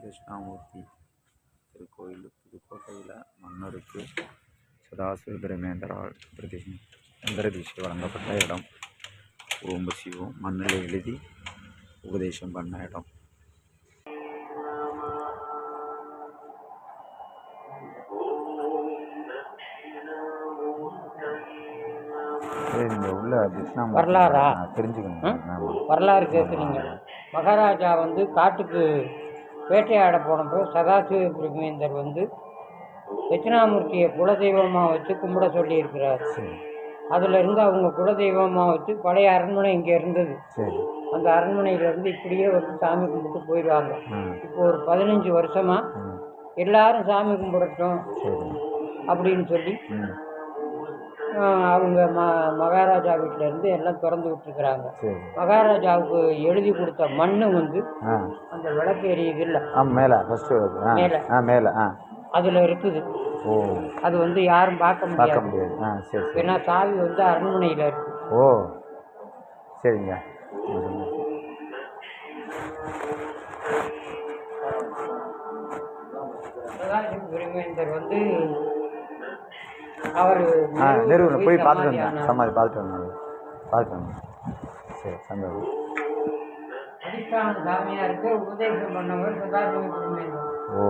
தட்சிணாமூர்த்தி திருக்கோயில் புதுக்கோட்டையில் மன்னருக்கு சதாசிவ பிரமேந்திரால் மந்திர தீட்சை வழங்கப்பட்ட இடம். ஓம் சிவம் மண்ணில் எழுதி உபதேசம் பண்ண இடம். இங்கே உள்ள வரலாறா தெரிஞ்சுக்கணும். வரலாறு கேட்குறீங்க. மகாராஜா வந்து காட்டுக்கு வேட்டையாட போனப்போ சதாசிவ பிரமேந்தர் வந்து தட்சிணாமூர்த்தியை குலதெய்வமாக வச்சு கும்பிட சொல்லியிருக்கிறார். அதிலிருந்து அவங்க குலதெய்வமாக வச்சு பழைய அரண்மனை இங்கே இருந்தது. அந்த அரண்மனையிலேருந்து இப்படியே வந்து சாமி கும்பிட்டு போயிடுவாங்க. இப்போ ஒரு 15 வருஷமாக எல்லாரும் சாமி கும்பிடட்டும் அப்படின்னு சொல்லி அவங்க மகாராஜா வீட்டிலேருந்து எல்லாம் திறந்து விட்டுருக்குறாங்க. மகாராஜாவுக்கு எழுதி கொடுத்த மண் வந்து அந்த விளக்கு எரியுது இல்லை மேலே மேலே அதில் இருக்குது. அது வந்து யாரும் பார்க்க முடியாது. ஏன்னா சாவி வந்து அரண்மனையில் இருக்கு. ஓ சரிங்க. சதாசிவ பிரமேந்தர் வந்து அவர் நிறுவனம் போய் பார்த்துட்டு வந்தேன். சமாதி பார்த்துட்டு வந்தேன். சரி சந்தோஷம். அதிஷ்டான சாமியாருக்கு உபதேசம் பண்ணவர் சதாசிவ பிரமேந்தர். ஓ